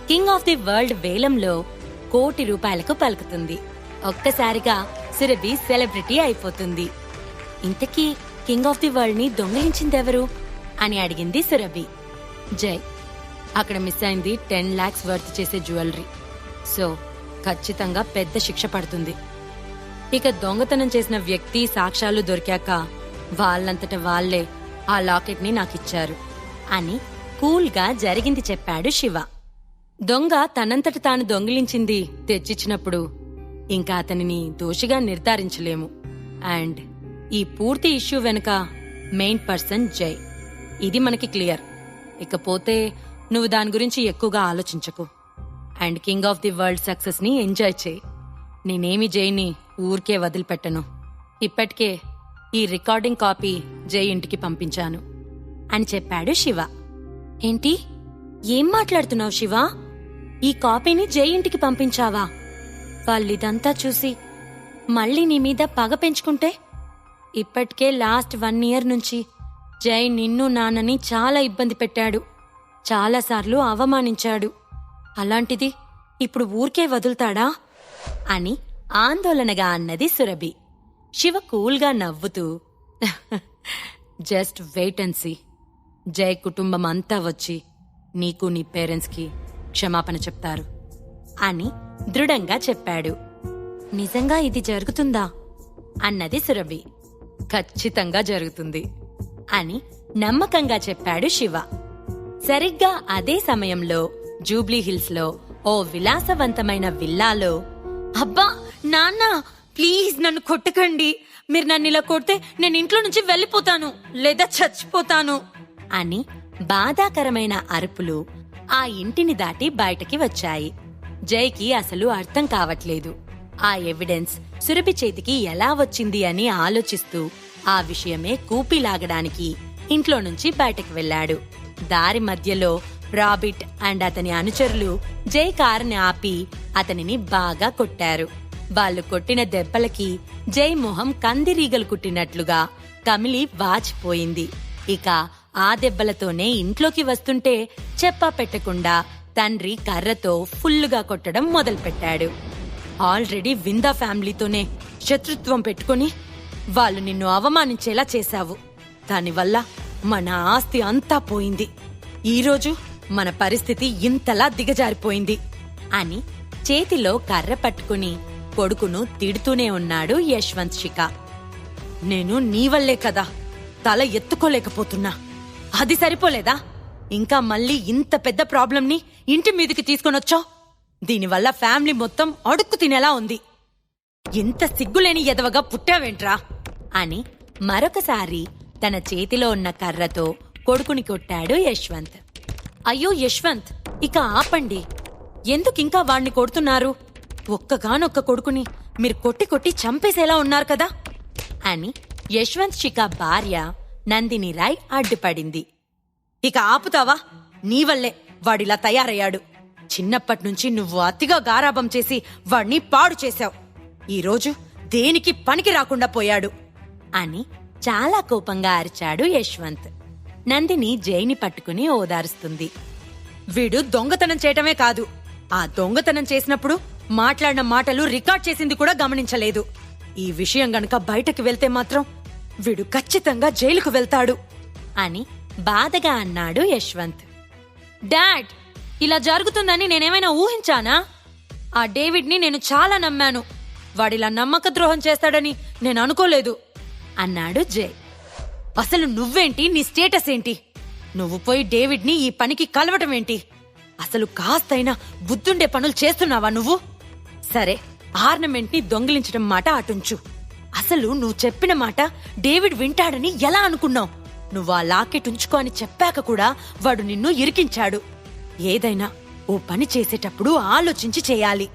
King of the world వేలంలో ₹1,00,00,000 పలుకుతుంది. ఒక్కసారిగా సురభి సెలబ్రిటీ అయిపోతుంది. ఇంతకీ కింగ్ ఆఫ్ ది వరల్డ్ ని దొంగిలించిందెవరు అని అడిగింది సురభి. జై. అక్కడ మిస్ అయింది 10 lakhs వర్త్ చేసే జ్యువెలరీ. సో ఖచ్చితంగా పెద్ద శిక్ష పడుతుంది. ఇక దొంగతనం చేసిన వ్యక్తి సాక్ష్యాలు దొరికాక వాళ్ళంతట వాళ్లే ఆ లాకెట్ ని నాకిచ్చారు అని కూల్గా జరిగింది చెప్పాడు శివ. దొంగ తనంతట తాను దొంగిలించింది తెచ్చిచ్చినప్పుడు ఇంకా అతనిని దోషిగా నిర్ధారించలేము. అండ్ ఈ పూర్తి ఇష్యూ వెనుక మెయిన్ పర్సన్ జై. ఇది మనకి క్లియర్. ఇకపోతే నువ్వు దాని గురించి ఎక్కువగా ఆలోచించకు and king of the world success ని ఎంజాయ్ చేయి. నేనేమి జైని ఊరికే వదిలిపెట్టను. ఇప్పటికే ఈ రికార్డింగ్ కాపీ జై ఇంటికి పంపించాను అని చెప్పాడు శివ. ఏంటి? ఏం మాట్లాడుతున్నావు శివ? ఈ కాపీని జై ఇంటికి పంపించావా? వాళ్ళిదంతా చూసి మళ్ళీ నీ మీద పగ పెంచుకుంటే? ఇప్పటికే లాస్ట్ 1 year నుంచి జై నిన్ను నాన్నని చాలా ఇబ్బంది పెట్టాడు, చాలాసార్లు అవమానించాడు. అలాంటిది ఇప్పుడు ఊరికే వదులుతాడా అని ఆందోళనగా అన్నది సురభి. శివ కూల్గా నవ్వుతూ జస్ట్ వెయిట్ అండ్ సీ. జై కుటుంబం అంతా వచ్చి నీకు నీ పేరెంట్స్కి క్షమాపణ చెప్తారు అని దృఢంగా చెప్పాడు. నిజంగా ఇది జరుగుతుందా అన్నది సురభి. ఖచ్చితంగా జరుగుతుంది అని నమ్మకంగా చెప్పాడు శివ. సరిగ్గా అదే సమయంలో జూబ్లీ హిల్స్ లో ఓ విలాసవంతమైన విల్లాలో, అబ్బా నాన్న ప్లీజ్ నన్ను కొట్టకండి, మీరు నన్ను ఇలా కొడితే నేను ఇంట్లో నుంచి వెళ్ళిపోతాను లేదా చచ్చిపోతాను అని బాధాకరమైన అరుపులు ఆ ఇంటిని దాటి బయటకి వచ్చాయి. జైకి అసలు అర్థం కావట్లేదు. ఆ ఎవిడెన్స్ సురభి చేతికి ఎలా వచ్చింది అని ఆలోచిస్తూ ఆ విషయమే కూపిలాగడానికి ఇంట్లో నుంచి బయటకు వెళ్లాడు. దారి మధ్యలో రాబిట్ అండ్ అతని అనుచరులు జై కారుని ఆపి అతనిని బాగా కొట్టారు. వాళ్ళు కొట్టిన దెబ్బలకి జై మొహం కందిరీగలు కుట్టినట్లుగా కమిలి వాచిపోయింది. ఇక ఆ దెబ్బలతోనే ఇంట్లోకి వస్తుంటే చెప్పా పెట్టకుండా తండ్రి కర్రతో ఫుల్లుగా కొట్టడం మొదలుపెట్టాడు. ఆల్రెడీ విందా ఫ్యామిలీతోనే శత్రుత్వం పెట్టుకుని వాళ్ళు నిన్ను అవమానించేలా చేశావు. దానివల్ల మన ఆస్తి అంతా పోయింది. ఈరోజు మన పరిస్థితి ఇంతలా దిగజారిపోయింది అని చేతిలో కర్ర పట్టుకుని కొడుకును తిడుతూనే ఉన్నాడు యశ్వంత్ శిఖ. నేను నీ వల్లే కదా తల ఎత్తుకోలేకపోతున్నా. అది సరిపోలేదా? ఇంకా మళ్ళీ ఇంత పెద్ద ప్రాబ్లంని ఇంటి మీదకి తీసుకొనొచ్చావు. దీనివల్ల ఫ్యామిలీ మొత్తం అడుక్కు తినేలా ఉంది. ఇంత సిగ్గులేని ఎదవగా పుట్టావేంట్రా అని మరొకసారి తన చేతిలో ఉన్న కర్రతో కొడుకుని కొట్టాడు యశ్వంత్. అయ్యో యశ్వంత్, ఇక ఆపండి. ఎందుకింకా వాణ్ణి కొడుతున్నారు? ఒక్కగానొక్క కొడుకుని మీరు కొట్టి కొట్టి చంపేసేలా ఉన్నారు కదా అని యశ్వంత్ శిఖ భార్య నందిని రాయ్ అడ్డుపడింది. ఇక ఆపుతావా? నీ వల్లే వాడిలా తయారయ్యాడు. చిన్నప్పట్నుంచి నువ్వు అతిగా గారాబం చేసి వాణ్ణి పాడు చేశావు. ఈరోజు దేనికి పనికి రాకుండా పోయాడు అని చాలా కోపంగా అరిచాడు యశ్వంత్. నందిని జైని పట్టుకుని ఓదారుస్తుంది. వీడు దొంగతనం చేయటమే కాదు, ఆ దొంగతనం చేసినప్పుడు మాట్లాడిన మాటలు రికార్డ్ చేసింది కూడా గమనించలేదు. ఈ విషయం గనక బయటకు వెళ్తే మాత్రం వీడు ఖచ్చితంగా జైలుకు వెళ్తాడు అని బాధగా అన్నాడు యశ్వంత్. డాడ్, ఇలా జరుగుతుందని నేనేమైనా ఊహించానా? ఆ డేవిడ్ ని నేను చాలా నమ్మాను. వాడిలా నమ్మక ద్రోహం చేస్తాడని నేను అనుకోలేదు అన్నాడు జై. అసలు నువ్వేంటి? నీ స్టేటస్ ఏంటి? నువ్వు పోయి డేవిడ్ ని ఈ పనికి కలవటమేంటి? అసలు కాస్తైనా బుద్ధుండే పనులు చేస్తున్నావా నువ్వు? సరే, ఆర్నమెంట్ ని దొంగిలించడం మాట అటుంచు. అసలు నువ్వు చెప్పిన మాట డేవిడ్ వింటాడని ఎలా అనుకున్నావు? నువ్వు ఆ లాకెట్ ఉంచుకో అని చెప్పాక కూడా వాడు నిన్ను ఇరికించాడు. ఏదైనా ఓ పని చేసేటప్పుడు ఆలోచించి చేయాలి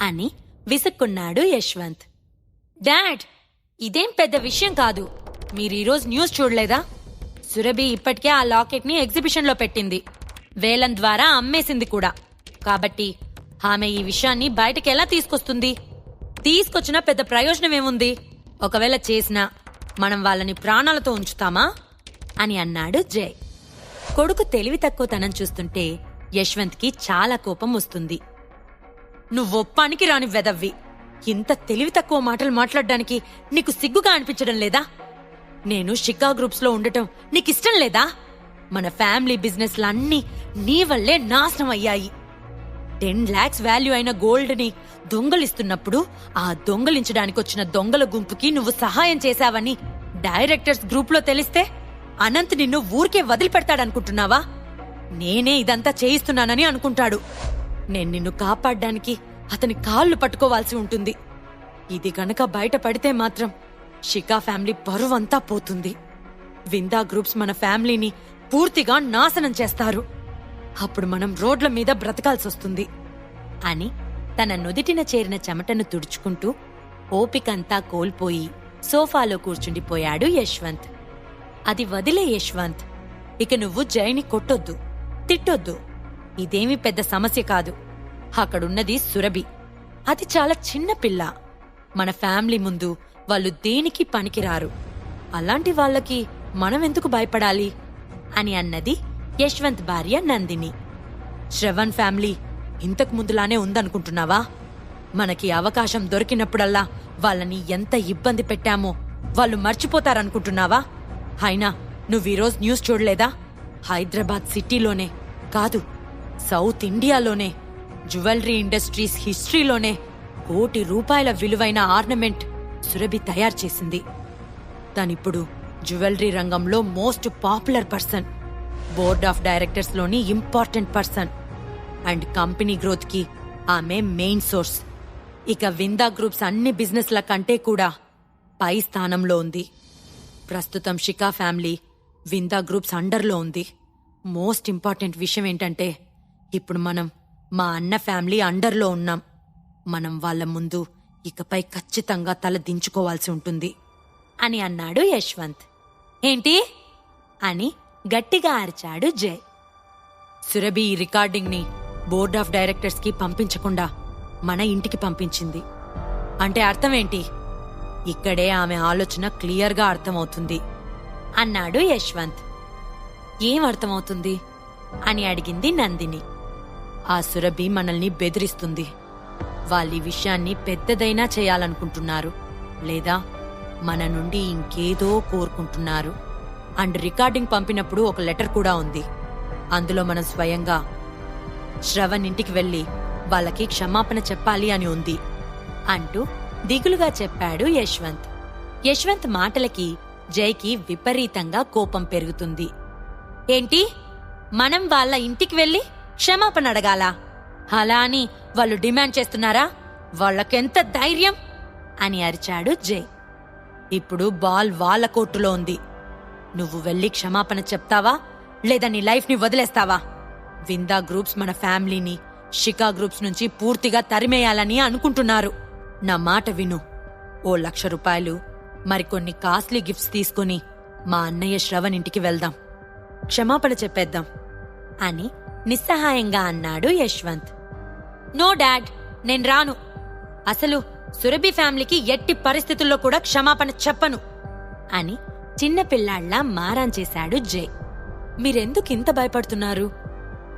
అని విసుక్కున్నాడు యశ్వంత్. డాడ్, ఇదేం పెద్ద విషయం కాదు. మీరీరోజు న్యూస్ చూడలేదా? సురభి ఇప్పటికే ఆ లాకెట్ ని ఎగ్జిబిషన్ లో పెట్టింది. వేలం ద్వారా అమ్మేసింది కూడా. కాబట్టి ఆమె ఈ విషయాన్ని బయటకెలా తీసుకొస్తుంది? తీసుకొచ్చినా పెద్ద ప్రయోజనమేముంది? ఒకవేళ చేసినా మనం వాళ్ళని ప్రాణాలతో ఉంచుతామా అని అన్నాడు జై. కొడుకు తెలివి తక్కువతనం చూస్తుంటే యశ్వంత్కి చాలా కోపం వస్తుంది. నువ్వొప్పానికి రాని వెదవ్వి, ఇంత తెలివి తక్కువ మాటలు మాట్లాడడానికి నీకు సిగ్గుగా అనిపించడం లేదా? నేను షికా గ్రూప్స్లో ఉండటం నీకిష్టం లేదా? మన ఫ్యామిలీ బిజినెస్లన్నీ నీ వల్లే నాశనం అయ్యాయి. 10 lakhs వాల్యూ అయిన గోల్డ్ని దొంగలిస్తున్నప్పుడు ఆ దొంగలించడానికొచ్చిన దొంగల గుంపుకి నువ్వు సహాయం చేశావని డైరెక్టర్స్ గ్రూప్లో తెలిస్తే అనంత్ నిన్ను ఊరికే వదిలిపెడతాడనుకుంటున్నావా? నేనే ఇదంతా చేయిస్తున్నానని అనుకుంటాడు. నేను నిన్ను కాపాడ్డానికి అతని కాళ్ళు పట్టుకోవాల్సి ఉంటుంది. ఇది గనక బయట పడితే మాత్రం షికా ఫ్యామిలీ బరువంతా పోతుంది. విందా గ్రూప్స్ మన ఫ్యామిలీని పూర్తిగా నాశనం చేస్తారు. అప్పుడు మనం రోడ్ల మీద బ్రతకాల్సొస్తుంది అని తన నుదిటిన చేరిన చెమటను తుడుచుకుంటూ ఓపికంతా కోల్పోయి సోఫాలో కూర్చుండిపోయాడు యశ్వంత్. అది వదిలే యశ్వంత్, ఇక నువ్వు జైని కొట్టొద్దు, తిట్టొద్దు. ఇదేమీ పెద్ద సమస్య కాదు. అక్కడున్నది సురభి. అది చాలా చిన్న పిల్ల. మన ఫ్యామిలీ ముందు వాళ్ళు దేనికి పనికిరారు. అలాంటి వాళ్ళకి మనమెందుకు భయపడాలి అని అన్నది యశ్వంత్ భార్య నందిని. శ్రవణ్ ఫ్యామిలీ ఇంతకు ముందులానే ఉందనుకుంటున్నావా? మనకి అవకాశం దొరికినప్పుడల్లా వాళ్ళని ఎంత ఇబ్బంది పెట్టామో వాళ్ళు మర్చిపోతారనుకుంటున్నావా? అయినా నువ్వీరోజు న్యూస్ చూడలేదా? హైదరాబాద్ సిటీలోనే కాదు, సౌత్ ఇండియాలోనే జ్యువెలరీ ఇండస్ట్రీస్ హిస్టరీలోనే ₹1 కోటి విలువైన ఆర్నమెంట్ సురభి తయారు చేసింది. తనిప్పుడు జ్యువెలరీ రంగంలో most popular person, board of directors లోని important person and company growth కి ఆమె మెయిన్ సోర్స్. ఇక విందా గ్రూప్స్ అన్ని బిజినెస్ల కంటే కూడా పై స్థానంలో ఉంది. ప్రస్తుతం షికా ఫ్యామిలీ విందా గ్రూప్స్ అండర్లో ఉంది. మోస్ట్ ఇంపార్టెంట్ విషయం ఏంటంటే ఇప్పుడు మనం మా అన్న ఫ్యామిలీ అండర్లో ఉన్నాం. మనం వాళ్ళ ముందు ఇకపై ఖచ్చితంగా తల దించుకోవాల్సి ఉంటుంది అని అన్నాడు యశ్వంత్. ఏంటి అని గట్టిగా అరిచాడు జై. సురభి ఈ రికార్డింగ్ ని బోర్డ్ ఆఫ్ డైరెక్టర్స్ కి పంపించకుండా మన ఇంటికి పంపించింది అంటే అర్థమేంటి? ఇక్కడే ఆమె ఆలోచన క్లియర్గా అర్థమవుతుంది అన్నాడు యశ్వంత్. ఏం అర్థమవుతుంది అని అడిగింది నందిని. ఆ సురభి మనల్ని బెదిరిస్తుంది. వాళ్ళీ విషయాన్ని పెద్దదైనా చేయాలనుకుంటున్నారు, లేదా మన నుండి ఇంకేదో కోరుకుంటున్నారు. అండ్ రికార్డింగ్ పంపినప్పుడు ఒక లెటర్ కూడా ఉంది. అందులో మనం స్వయంగా శ్రవణ్ ఇంటికి వెళ్లి వాళ్ళకి క్షమాపణ చెప్పాలి అని ఉంది అంటూ దిగులుగా చెప్పాడు యశ్వంత్. యశ్వంత్ మాటలకి జైకి విపరీతంగా కోపం పెరుగుతుంది. ఏంటి, మనం వాళ్ళ ఇంటికి వెళ్లి క్షమాపణ అడగాలా? అలా అని వాళ్ళు డిమాండ్ చేస్తున్నారా? వాళ్ళకెంత ధైర్యం అని అరిచాడు జై. ఇప్పుడు బాల్ వాళ్ళ కోర్టులో ఉంది. నువ్వు వెళ్లి క్షమాపణ చెప్తావా, లేదా నీ లైఫ్ ని వదిలేస్తావా? విందా గ్రూప్స్ మన ఫ్యామిలీని షికా గ్రూప్స్ నుంచి పూర్తిగా తరిమేయాలని అనుకుంటున్నారు. నా మాట విను. ₹1,00,000 మరికొన్ని కాస్ట్లీ గిఫ్ట్స్ తీసుకుని మా అన్నయ్య శ్రవణ్ ఇంటికి వెళ్దాం, క్షమాపణ చెప్పేద్దాం అని నిస్సహాయంగా అన్నాడు యశ్వంత్. నో డాడ్, నేను రాను. అసలు సురభి ఫ్యామిలీకి ఎట్టి పరిస్థితుల్లో కూడా క్షమాపణ చెప్పను అని చిన్నపిల్లాళ్లా మారాన్ చేశాడు జై. మీరెందుకింత భయపడుతున్నారు?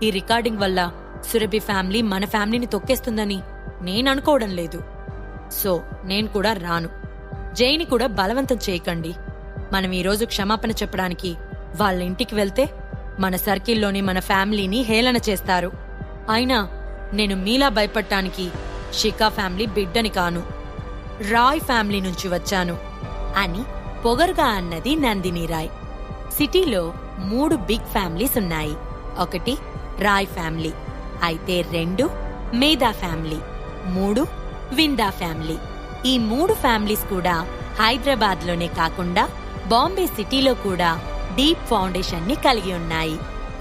ఈ రికార్డింగ్ వల్ల సురభి ఫ్యామిలీ మన ఫ్యామిలీని తొక్కేస్తుందని నేననుకోవడం లేదు. సో నేను కూడా రాను. జైని కూడా బలవంతం చేయకండి. మనం ఈరోజు క్షమాపణ చెప్పడానికి వాళ్ళ ఇంటికి వెళ్తే మన సర్కిల్లోని మన ఫ్యామిలీని హేళన చేస్తారు. అయినా నేను మీలా భయపడటానికి షికా ఫ్యామిలీ బిడ్డని కాను, రాయ్ ఫ్యామిలీ నుంచి వచ్చాను అని పొగరుగా అన్నది నందిని రాయ్. సిటీలో 3 బిగ్ ఫ్యామిలీస్ ఉన్నాయి. 1 రాయ్ ఫ్యామిలీ, అయితే 2 మేధా ఫ్యామిలీ, 3 విందా ఫ్యామిలీ. ఈ 3 ఫ్యామిలీస్ కూడా హైదరాబాద్లోనే కాకుండా బాంబే సిటీలో కూడా డీప్ ఫౌండేషన్ ని కలిగి ఉన్నాయి.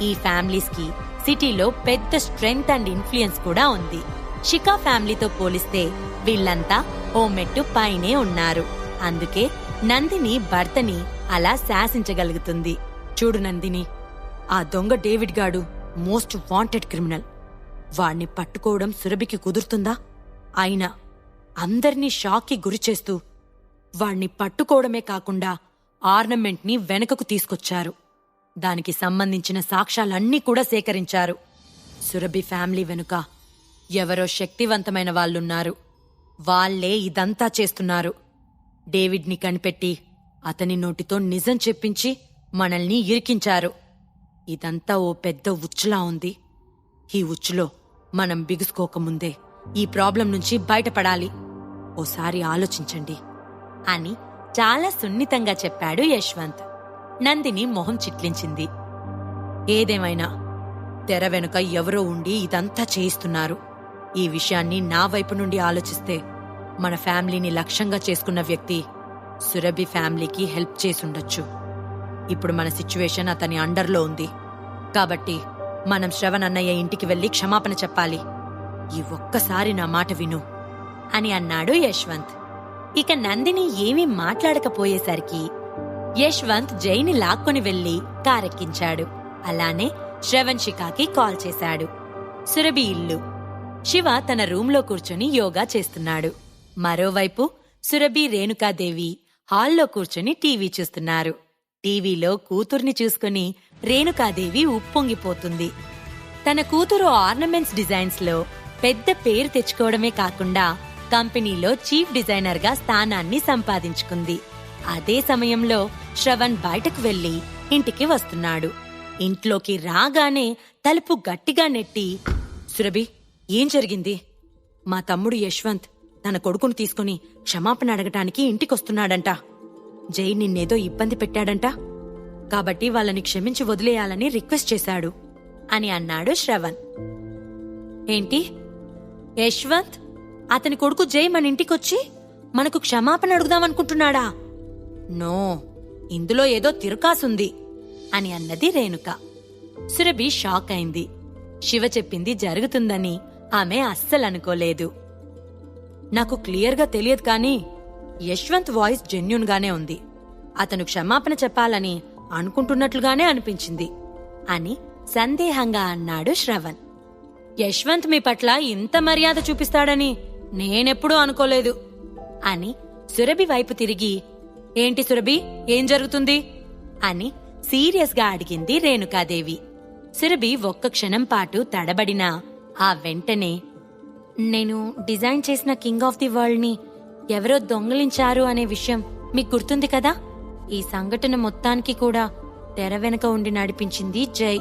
ఈ ఫ్యామిలీస్ కి సిటీలో పెద్ద స్ట్రెంగ్త్ అండ్ ఇన్ఫ్లుయెన్స్ కూడా ఉంది. షికా ఫ్యామిలీతో పోలిస్తే వీళ్లంతా ఓ మెట్టు పైనే ఉన్నారు. అందుకే నందిని భర్తని అలా శాసించగలుగుతుంది. చూడు నందిని, ఆ దొంగ డేవిడ్ గాడు మోస్ట్ వాంటెడ్ క్రిమినల్. వాణ్ణి పట్టుకోవడం సురభికి కుదురుతుందా? అయినా అందర్నీ షాక్కి గురిచేస్తూ వాణ్ణి పట్టుకోవడమే కాకుండా ఆర్నమెంట్ ని వెనకకు తీసుకొచ్చారు. దానికి సంబంధించిన సాక్ష్యాలన్నీ కూడా సేకరించారు. సురభి ఫ్యామిలీ వెనుక ఎవరో శక్తివంతమైన వాళ్ళున్నారు. వాళ్ళే ఇదంతా చేస్తున్నారు. డేవిడ్ని కనిపెట్టి అతని నోటితో నిజం చెప్పించి మనల్ని ఇరికించారు. ఇదంతా ఓ పెద్ద ఉచ్చులా ఉంది. ఈ ఉచ్చులో మనం బిగుసుకోకముందే ఈ ప్రాబ్లం నుంచి బయటపడాలి. ఓసారి ఆలోచించండి అని చాలా సున్నితంగా చెప్పాడు యశ్వంత్. నందిని మొహం చిట్లించింది. ఏదేమైనా తెర వెనుక ఎవరో ఉండి ఇదంతా చేయిస్తున్నారు. ఈ విషయాన్ని నా వైపు నుండి ఆలోచిస్తే మన ఫ్యామిలీని లక్ష్యంగా చేసుకున్న వ్యక్తి సురభి ఫ్యామిలీకి హెల్ప్ చేసుండొచ్చు. ఇప్పుడు మన సిచ్యువేషన్ అతని అండర్లో ఉంది. కాబట్టి మనం శ్రవణ్ అన్నయ్య ఇంటికి వెళ్లి క్షమాపణ చెప్పాలి. ఈ ఒక్కసారి నా మాట విను అని అన్నాడు యశ్వంత్. ఇక నందిని ఏమీ మాట్లాడకపోయేసరికి యశ్వంత్ జైని లాక్కొని వెళ్లి కారెక్కించాడు. అలానే శ్రవణ్ శిఖాకి కాల్ చేశాడు. సురభి ఇల్లు. శివ తన రూంలో కూర్చొని యోగా చేస్తున్నాడు. మరోవైపు సురభి, రేణుకాదేవి హాల్లో కూర్చొని టీవీ చూస్తున్నారు. టీవీలో కూతుర్ని చూసుకుని రేణుకాదేవి ఉప్పొంగిపోతుంది. తన కూతురు ఆర్నమెంట్స్ డిజైన్స్ లో పెద్ద పేరు తెచ్చుకోవడమే కాకుండా కంపెనీలో చీఫ్ డిజైనర్ గా స్థానాన్ని సంపాదించుకుంది. అదే సమయంలో శ్రవణ్ బయటకు వెళ్లి ఇంటికి వస్తున్నాడు. ఇంట్లోకి రాగానే తలుపు గట్టిగా నెట్టి, సురభి, ఏం జరిగింది? మా తమ్ముడు యశ్వంత్ తన కొడుకును తీసుకుని క్షమాపణ అడగటానికి ఇంటికొస్తున్నాడంట. జై నిన్నేదో ఇబ్బంది పెట్టాడంట. కాబట్టి వాళ్ళని క్షమించి వదిలేయాలని రిక్వెస్ట్ చేశాడు అని అన్నాడు శ్రవణ్. ఏంటి? యశ్వంత్ అతని కొడుకు జై మన ఇంటికొచ్చి మనకు క్షమాపణ అడుగుదామనుకుంటున్నాడా? నో, ఇందులో ఏదో తిరుకాసుంది అని అన్నది రేణుక. సురభి షాక్ అయింది. శివ చెప్పింది జరుగుతుందని ఆమె అస్సలనుకోలేదు. నాకు క్లియర్గా తెలియదు కానీ యశ్వంత్ వాయిస్ జెన్యూన్ గానే ఉంది. అతను క్షమాపణ చెప్పాలని అనుకుంటున్నట్లుగానే అనిపించింది అని సందేహంగా అన్నాడు శ్రవణ్. యశ్వంత్ మీ పట్ల ఇంత మర్యాద చూపిస్తాడని నేనెప్పుడూ అనుకోలేదు అని సురభి వైపు తిరిగి, ఏంటి సురభి, ఏం జరుగుతుంది అని సీరియస్ గా అడిగింది రేణుకాదేవి. సురభి ఒక్క క్షణం పాటు తడబడినా ఆ వెంటనే, నేను డిజైన్ చేసిన కింగ్ ఆఫ్ ది వరల్డ్ ని ఎవరో దొంగిలించారు అనే విషయం మీకు గుర్తుంది కదా? ఈ సంఘటన మొత్తానికి కూడా తెర వెనక ఉండి నడిపించింది జై.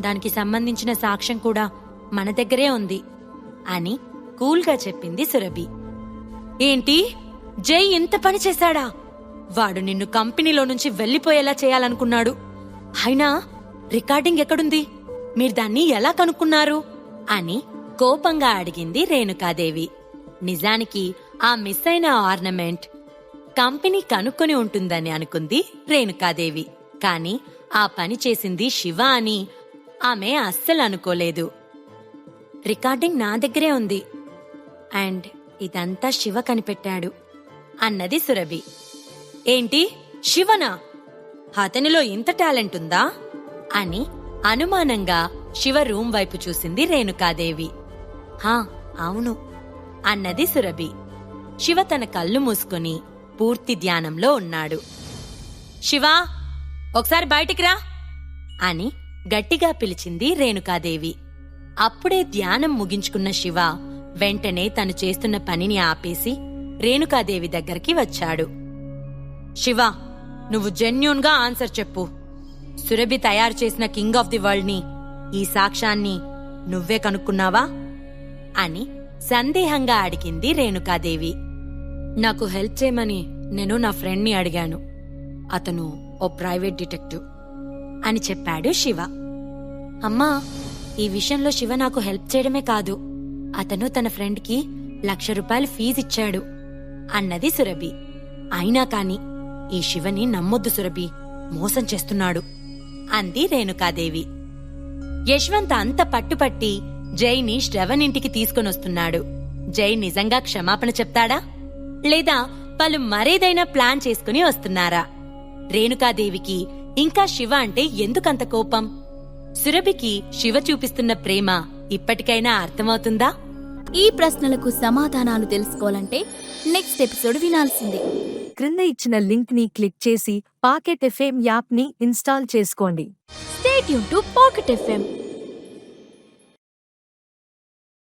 దానికి సంబంధించిన సాక్ష్యం కూడా మన దగ్గరే ఉంది అని కూల్గా చెప్పింది సురభి. ఏంటి, జై ఇంత పని చేశాడా? వాడు నిన్ను కంపెనీలో నుంచి వెళ్లిపోయేలా చేయాలనుకున్నాడు. అయినా రికార్డింగ్ ఎక్కడుంది? మీరు దాన్ని ఎలా కనుక్కున్నారు అని కోపంగా అడిగింది రేణుకాదేవి. నిజానికి ఆ మిస్ అయిన ఆర్నమెంట్ కంపెనీ కనుక్కొని ఉంటుందని అనుకుంది రేణుకాదేవి. కాని ఆ పని చేసింది శివ అని ఆమె అస్సలు అనుకోలేదు. రికార్డింగ్ నా దగ్గరే ఉంది అండ్ ఇదంతా శివ కనిపెట్టాడు అన్నది సురభి. ఏంటి, శివనా? అతనిలో ఇంత టాలెంట్ ఉందా అని అనుమానంగా శివ రూం వైపు చూసింది రేణుకాదేవి. హా, అవును అన్నది సురభి. శివ తన కళ్ళు మూసుకుని పూర్తి ధ్యానంలో ఉన్నాడు. శివా, ఒకసారి బయటికి రా అని గట్టిగా పిలిచింది రేణుకాదేవి. అప్పుడే ధ్యానం ముగించుకున్న శివ వెంటనే తను చేస్తున్న పనిని ఆపేసి రేణుకాదేవి దగ్గరికి వచ్చాడు. శివ, నువ్వు జెన్యూన్ గా ఆన్సర్ చెప్పు. సురభి తయారు చేసిన కింగ్ ఆఫ్ ది వరల్డ్ ని, ఈ సాక్ష్యాన్ని నువ్వే కనుక్కున్నావా అని సందేహంగా అడిగింది రేణుకాదేవి. నాకు హెల్ప్ చేయమని నేను నా ఫ్రెండ్ని అడిగాను. అతను ఓ ప్రైవేట్ డిటెక్టివ్ అని చెప్పాడు శివ. అమ్మా, ఈ విషయంలో శివ నాకు హెల్ప్ చేయడమే కాదు, అతను తన ఫ్రెండ్కి 1,00,000 రూపాయలు ఫీజిచ్చాడు అన్నది సురభి. అయినా కాని ఈ శివని నమ్మొద్దు సురభి, మోసం చేస్తున్నాడు అంది రేణుకాదేవి. యశ్వంత్ అంత పట్టుపట్టి జైని శ్రవణ్ ఇంటికి తీసుకొనొస్తున్నాడు. జై నిజంగా క్షమాపణ చెప్తాడా లేదా వాళ్ళు మరేదైనా ప్లాన్ చేసుకుని వస్తున్నారా? రేణుకాదేవికి ఇంకా శివ అంటే ఎందుకంత కోపం? సురభికి శివ చూపిస్తున్న ప్రేమ ఇప్పటికైనా అర్థమవుతుందా? ఈ ప్రశ్నలకు సమాధానాలు తెలుసుకోవాలంటే నెక్స్ట్ ఎపిసోడ్ వినాల్సిందే. క్రింద ఇచ్చిన లింక్ ని క్లిక్ చేసి పాకెట్ ఎఫ్ఎం యాప్ ని ఇన్స్టాల్ చేసుకోండి. Stay tune to pocket FM.